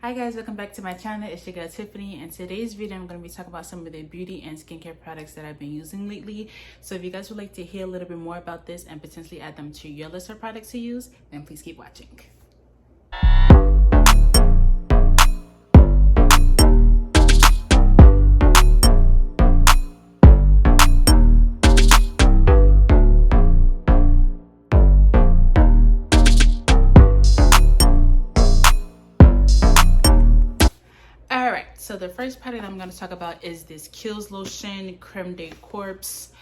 Hi guys, welcome back to my channel. It's your girl Tiffany, and today's video I'm going to be talking about some of the beauty and skincare products that I've been using lately. So if you guys would like to hear a little bit more about this and potentially add them to your list of products to use, then please keep watching. So the first product I'm going to talk about is this Kiehl's lotion creme de corpse.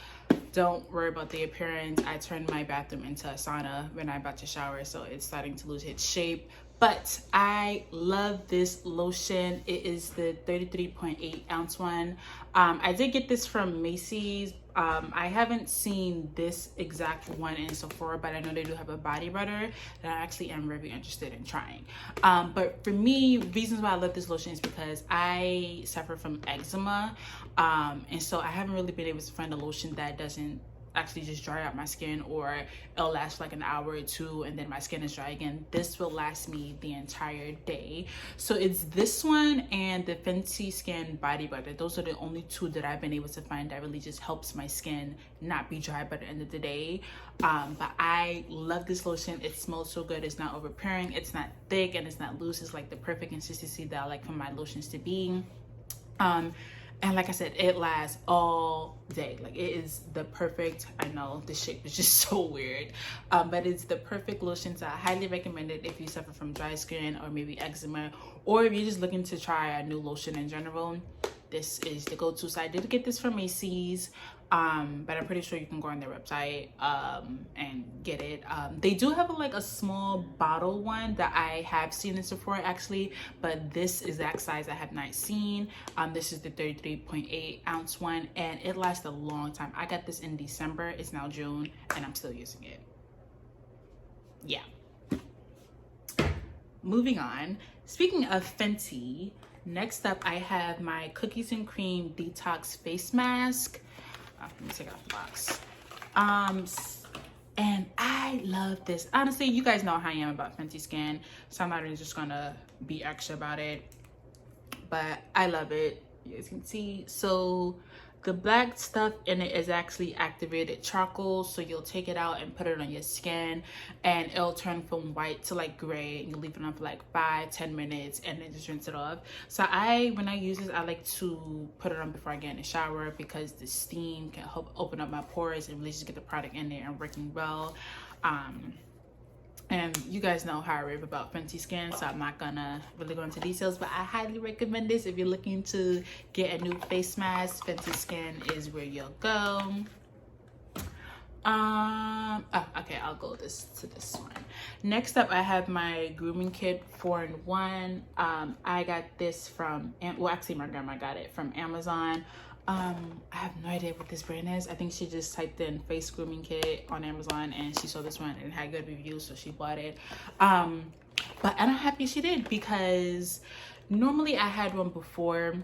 Don't worry about the appearance. I turned my bathroom into a sauna when I'm about to shower, so it's starting to lose its shape. But I love this lotion. It is the 33.8 ounce one. I did get this from Macy's. I haven't seen this exact one in Sephora, but I know they do have a body butter that I actually am very interested in trying. But for me, reasons why I love this lotion is because I suffer from eczema. And so I haven't really been able to find a lotion that doesn't actually just dry out my skin, or it'll last for like an hour or two and then my skin is dry again. This will last me the entire day. So it's this one and the Fenty Skin body butter. Those are the only two that I've been able to find that really just helps my skin not be dry by the end of the day. But I love this lotion. It smells so good. It's not overpowering, it's not thick, and it's not loose. It's like the perfect consistency that I like for my lotions to be. And like I said, it lasts all day. Like, it is the perfect, I know the shape is just so weird, but it's the perfect lotion. So I highly recommend it if you suffer from dry skin or maybe eczema, or if you're just looking to try a new lotion in general. This is the go-to. So I did get this from Macy's, but I'm pretty sure you can go on their website and get it. They do have like a small bottle one that I have seen in Sephora actually, but this exact size I have not seen. This is the 33.8 ounce one, and it lasts a long time. I got this in December. It's now June and I'm still using it. Yeah. Moving on. Speaking of Fenty, next up I have my Cookies and Cream Detox Face Mask. Let me take it off the box. And I love this. Honestly, you guys know how I am about Fenty Skin, so I'm not even just gonna be extra about it, but I love it. You guys can see, so the black stuff in it is actually activated charcoal. So you'll take it out and put it on your skin, and it'll turn from white to like gray, and you leave it on for like 5-10 minutes and then just rinse it off. So when I use this, I like to put it on before I get in the shower, because the steam can help open up my pores and really just get the product in there and working well. And you guys know how I rave about Fenty Skin, so I'm not gonna really go into details, but I highly recommend this if you're looking to get a new face mask. Fenty Skin is where you'll go. Okay, I'll go to this one. Next up, I have my grooming kit 4-in-1. I got this from, well, actually my grandma got it from Amazon. I have no idea what this brand is. I think she just typed in face grooming kit on Amazon and she saw this one and it had good reviews, so she bought it. But I'm happy she did, because normally I had one before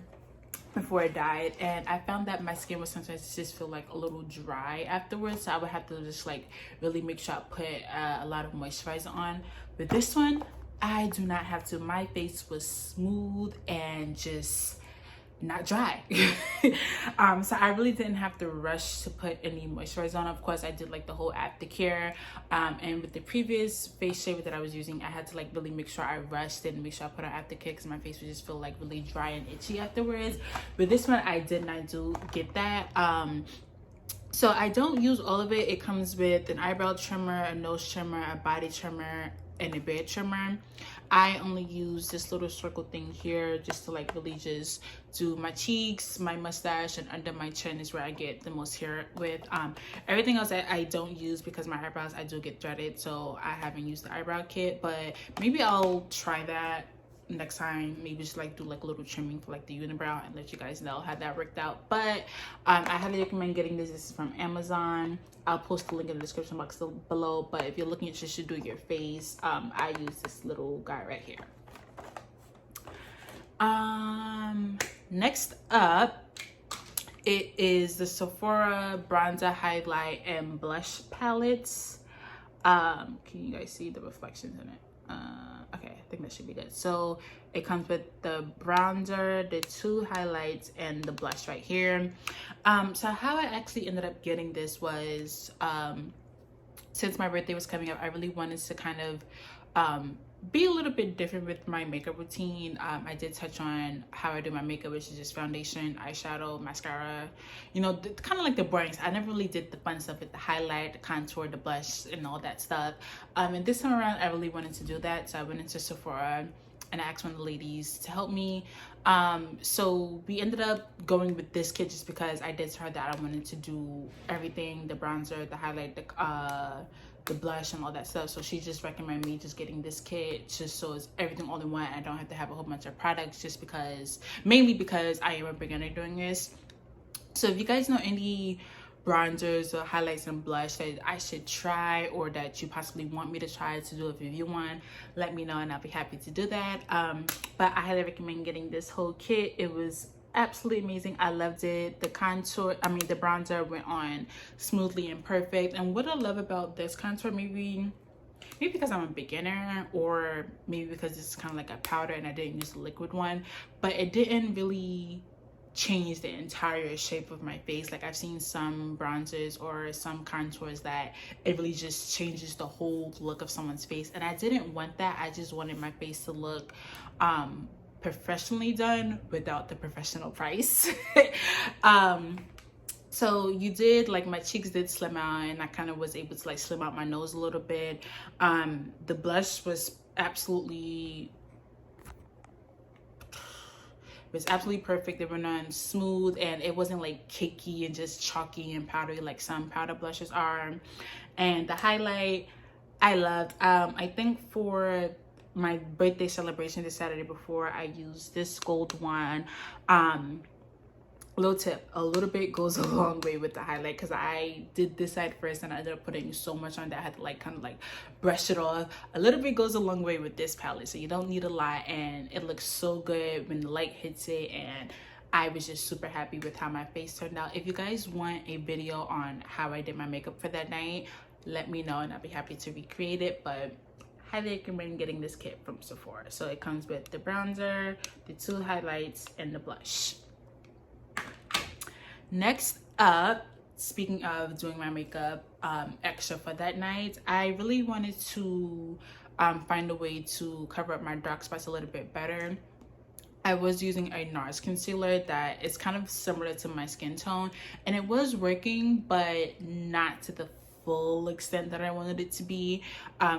I died, and I found that my skin would sometimes just feel like a little dry afterwards, so I would have to just like really make sure I put a lot of moisturizer on. But this one, I do not have to. My face was smooth and just not dry. So I really didn't have to rush to put any moisturizer on. Of course, I did like the whole aftercare, and with the previous face shaver that I was using, I had to like really make sure I rushed and make sure I put on aftercare, because my face would just feel like really dry and itchy afterwards. But this one, I did not get that. So I don't use all of it. It comes with an eyebrow trimmer, a nose trimmer, a body trimmer, and a beard trimmer. I only use this little circle thing here just to like really just do my cheeks, my mustache, and under my chin is where I get the most hair with. Everything else I don't use, because my eyebrows, I do get threaded, so I haven't used the eyebrow kit, but maybe I'll try that next time. Maybe just like do like a little trimming for like the unibrow and let you guys know how that worked out. But I highly recommend getting this. This is from Amazon. I'll post the link in the description box below, but if you're looking just to do your face, I use this little guy right here. Next up, it is the Sephora Bronzer, Highlight, and Blush palettes. Can you guys see the reflections in it? Okay, I think that should be good. So it comes with the bronzer, the 2 highlights, and the blush right here. So how I actually ended up getting this was, since my birthday was coming up, I really wanted to kind of be a little bit different with my makeup routine. I did touch on how I do my makeup, which is just foundation, eyeshadow, mascara, you know, kind of like the boring stuff. I never really did the fun stuff with the highlight, the contour, the blush, and all that stuff. And this time around, I really wanted to do that. So I went into Sephora and I asked one of the ladies to help me. So we ended up going with this kit just because I did tell her that I wanted to do everything, the bronzer, the highlight, the blush, and all that stuff. So she just recommended me just getting this kit just so it's everything all in one. I don't have to have a whole bunch of products, just because, mainly because I am a beginner doing this. So if you guys know any bronzers or highlights and blush that I should try, or that you possibly want me to try to do a review on, let me know and I'll be happy to do that. But I highly recommend getting this whole kit. It was absolutely amazing. I loved it. The contour, I mean the bronzer went on smoothly and perfect. And what I love about this contour, maybe because I'm a beginner, or maybe because it's kind of like a powder and I didn't use the liquid one, but it didn't really change the entire shape of my face. Like I've seen some bronzers or some contours that it really just changes the whole look of someone's face, and I didn't want that. I just wanted my face to look professionally done without the professional price. So you did, like, my cheeks did slim out, and I kind of was able to like slim out my nose a little bit. The blush was absolutely perfect. It went on smooth, and it wasn't like cakey and just chalky and powdery like some powder blushes are. And the highlight I loved. I think for my birthday celebration the Saturday before, I used this gold one. Little tip, a little bit goes a long way with the highlight, because I did this side first and I ended up putting so much on that I had to like kind of like brush it off. A little bit goes a long way with this palette, so you don't need a lot, and it looks so good when the light hits it. And I was just super happy with how my face turned out. If you guys want a video on how I did my makeup for that night, let me know and I'll be happy to recreate it. But highly recommend getting this kit from Sephora. So it comes with the bronzer, the 2 highlights, and the blush. Next up, speaking of doing my makeup extra for that night, I really wanted to find a way to cover up my dark spots a little bit better. I was using a NARS concealer that is kind of similar to my skin tone, and it was working, but not to the full extent that I wanted it to be.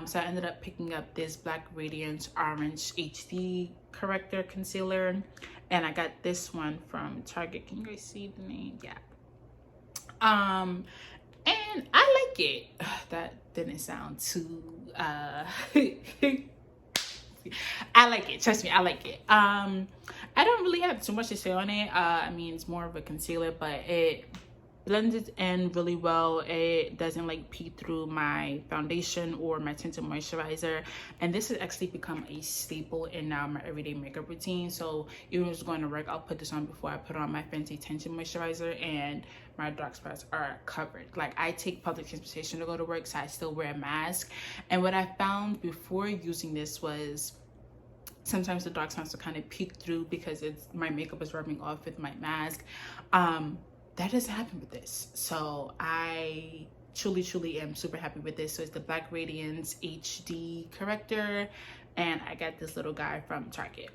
So I ended up picking up this Black Radiance Orange HD corrector concealer, and I got this one from Target. Can you guys see the name? Yeah. And I like it. That didn't sound too I like it, trust me, I like it. I don't really have too much to say on it. I mean, it's more of a concealer, but it blends in really well. It doesn't like peek through my foundation or my tinted moisturizer, and this has actually become a staple in now my everyday makeup routine. So even if it's going to work, I'll put this on before I put on my fancy tinted moisturizer, and my dark spots are covered. Like, I take public transportation to go to work, so I still wear a mask. And what I found before using this was sometimes the dark spots will kind of peek through because my makeup is rubbing off with my mask. That doesn't happen with this, so I truly am super happy with this. So it's the Black Radiance HD corrector, and I got this little guy from Target.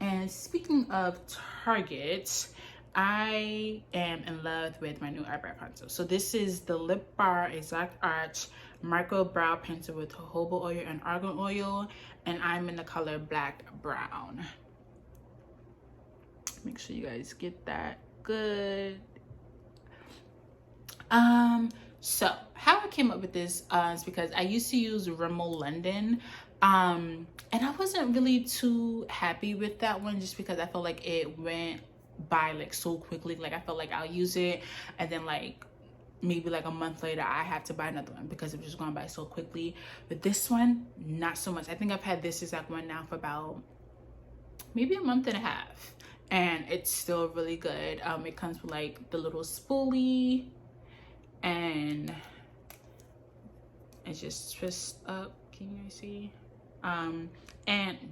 And speaking of Target, I am in love with my new eyebrow pencil. So this is the Lip Bar Exact Arch Micro Brow Pencil with jojoba oil and argan oil, and I'm in the color Black Brown. Make sure you guys get that good. So how I came up with this is because I used to use Rimmel London, and I wasn't really too happy with that one, just because I felt like it went by like so quickly. Like, I felt like I'll use it and then like maybe like a month later I have to buy another one because it was just going by so quickly. But this one, not so much. I think I've had this exact one now for about maybe a month and a half, and it's still really good. It comes with like the little spoolie, and it just twists up Can you guys see? And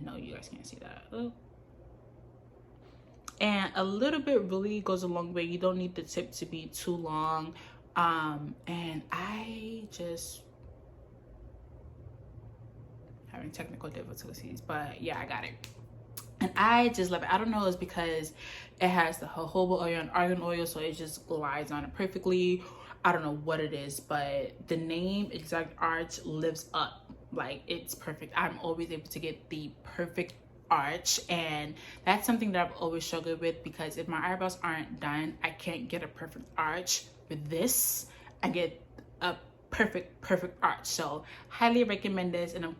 no, you guys can't see that. Oh. And a little bit really goes a long way. You don't need the tip to be too long. And I just having technical difficulties, but yeah, I got it. And I just love it. I don't know, it's because it has the jojoba oil and argan oil, so it just glides on it perfectly. I don't know what it is, but the name Exact Arch lives up. Like, it's perfect. I'm always able to get the perfect arch, and that's something that I've always struggled with, because if my eyebrows aren't done, I can't get a perfect arch. With this, I get a perfect arch. So highly recommend this. And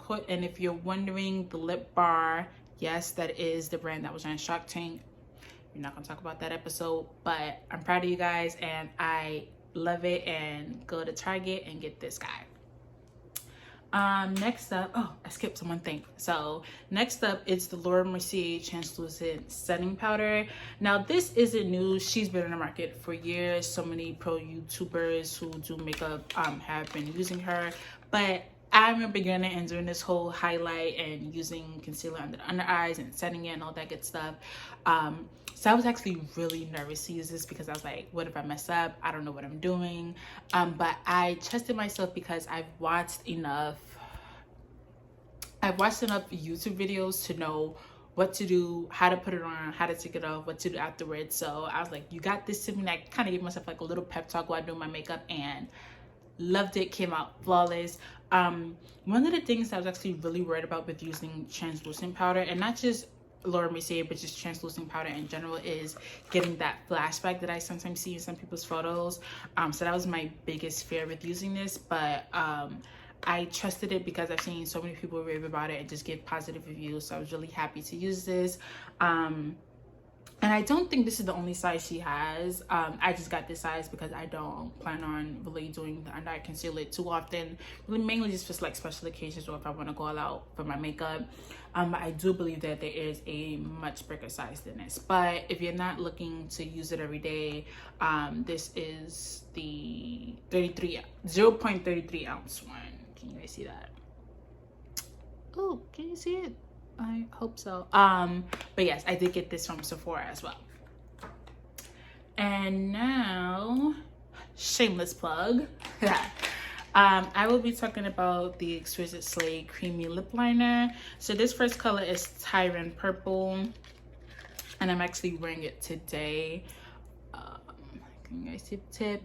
if you're wondering, the lip bar, yes, that is the brand that was on Shark Tank. We're not gonna talk about that episode, but I'm proud of you guys and I love it. And go to Target and get this guy. Next up, oh, I skipped one thing. So next up, it's the Laura Mercier translucent setting powder. Now this isn't new. She's been in the market for years. So many pro YouTubers who do makeup have been using her, but I'm a beginner and doing this whole highlight and using concealer under the under eyes and setting it and all that good stuff. So I was actually really nervous to use this because I was like, what if I mess up? I don't know what I'm doing. But I trusted myself because I've watched enough YouTube videos to know what to do, how to put it on, how to take it off, what to do afterwards. So I was like, you got this, to me. I kind of gave myself like a little pep talk while doing my makeup, and loved it. Came out flawless. One of the things I was actually really worried about with using translucent powder, and not just Laura Mercier, but just translucent powder in general, is getting that flashback that I sometimes see in some people's photos. So that was my biggest fear with using this, but I trusted it because I've seen so many people rave about it and just give positive reviews. So I was really happy to use this. And I don't think this is the only size she has. I just got this size because I don't plan on really doing the under eye concealer too often. Really mainly just for like special occasions or if I want to go all out for my makeup. But I do believe that there is a much bigger size than this. But if you're not looking to use it every day, this is the 0.33 ounce one. Can you guys see that? Oh, can you see it? I hope so. But yes, I did get this from Sephora as well. And now, shameless plug. I will be talking about the Exquisite Slay Creamy Lip Liner. So this first color is Tyrant Purple, and I'm actually wearing it today. Can you guys see the tip?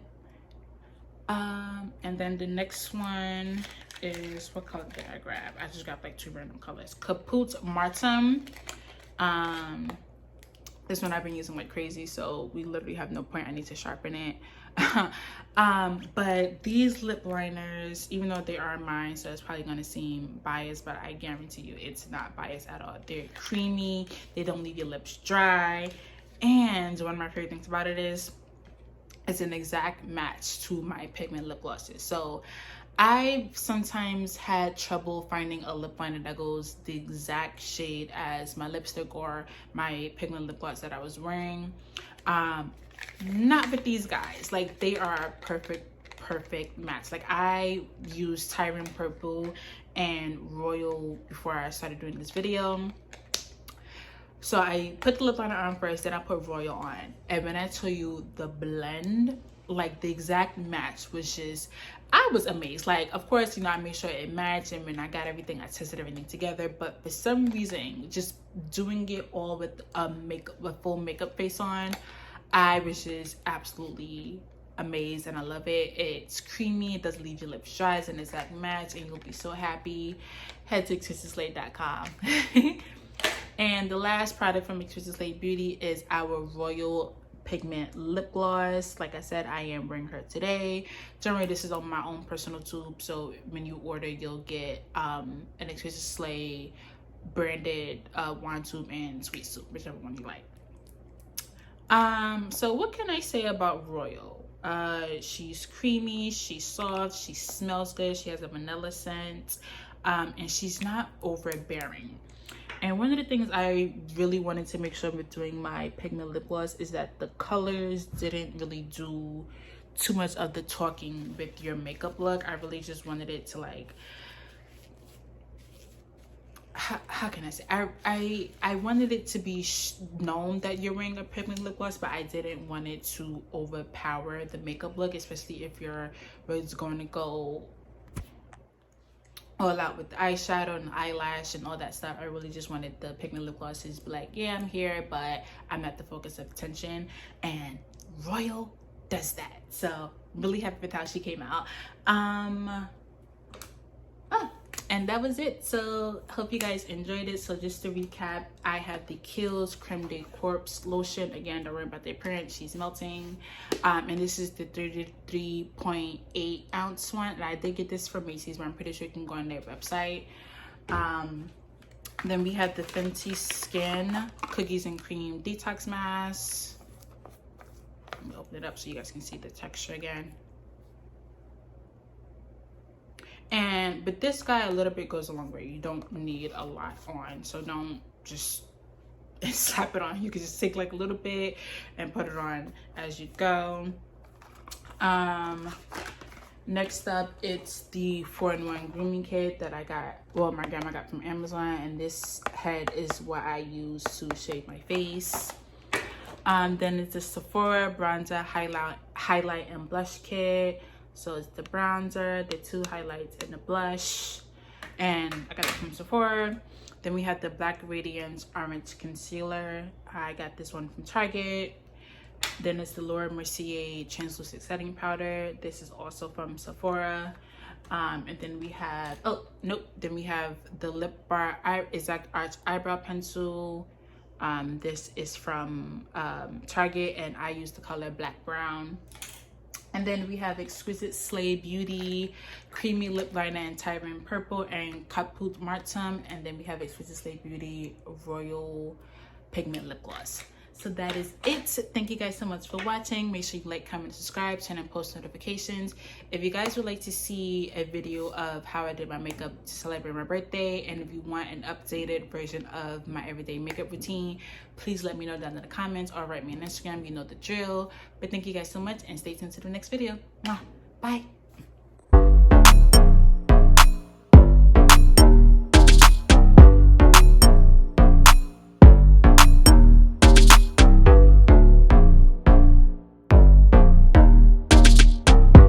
And then the next one is, what color did I grab? I just got like two random colors. Caput Martum. This one I've been using like crazy, so we literally have no point. I need to sharpen it. But these lip liners, even though they are mine, so it's probably gonna seem biased, but I guarantee you it's not biased at all. They're creamy, they don't leave your lips dry, and one of my favorite things about it is it's an exact match to my pigment lip glosses. So I've sometimes had trouble finding a lip liner that goes the exact shade as my lipstick or my pigment lip gloss that I was wearing. Not with these guys. Like, they are a perfect match. Like, I used Tyrant Purple and Royal before I started doing this video. So I put the lip liner on first, then I put Royal on. And when I tell you the blend, like the exact match was just, I was amazed. Like, of course, you know, I made sure it matched, and when I got everything, I tested everything together. But for some reason, just doing it all with a full makeup face on, I was just absolutely amazed, and I love it. It's creamy, it doesn't leave your lips dry, it's an exact match, and you'll be so happy. Head to exquisiteslay.com. And the last product from Exquisite Slay Beauty is our Royal Pigment Lip Gloss. Like I said, I am wearing her today. Generally, this is on my own personal tube, so when you order, you'll get an Exquisite Slay branded wine tube and sweet tube, whichever one you like. So what can I say about Royal? She's creamy, she's soft, she smells good, she has a vanilla scent, and she's not overbearing. And one of the things I really wanted to make sure with doing my pigment lip gloss is that the colors didn't really do too much of the talking with your makeup look. I really just wanted it to like how can I say, I wanted it to be known that you're wearing a pigment lip gloss, but I didn't want it to overpower the makeup look, especially if you're going to go all out with the eyeshadow and eyelash and all that stuff. I really just wanted the pigment lip glosses be like, yeah, I'm here, but I'm not the focus of attention, and Royal does that. So really happy with how she came out. And that was it. So hope you guys enjoyed it. So just to recap, I have the Kiehl's Creme de Corpse lotion. Again, don't worry about the appearance, she's melting. And this is the 33.8 ounce one, and I did get this from Macy's, but I'm pretty sure you can go on their website. Then we have the Fenty Skin Cookies and Cream Detox Mask. Let me open it up so you guys can see the texture again. And but this guy, a little bit goes a long way. You don't need a lot on, so don't just slap it on. You can just take like a little bit and put it on as you go. Next up, it's the 4-in-1 grooming kit that I got, well, my grandma got from Amazon, and this head is what I use to shave my face. Then it's the Sephora bronzer highlight and blush kit. So it's the bronzer, the 2 highlights, and the blush. And I got it from Sephora. Then we have the Black Radiance Orange Concealer. I got this one from Target. Then it's the Laura Mercier Translucent Setting Powder. This is also from Sephora. And then we have, then we have the Lip Bar Exact Arch Eyebrow Pencil. This is from Target, and I use the color Black Brown. And then we have Exquisite Slay Beauty Creamy Lip Liner in Tyrant Purple and Caput Martum. And then we have Exquisite Slay Beauty Royal Pigment Lip Gloss. So that is it. Thank you guys so much for watching. Make sure you like, comment, subscribe, turn on post notifications. If you guys would like to see a video of how I did my makeup to celebrate my birthday, and if you want an updated version of my everyday makeup routine, please let me know down in the comments or write me on Instagram. You know the drill. But thank you guys so much, and stay tuned to the next video. Bye.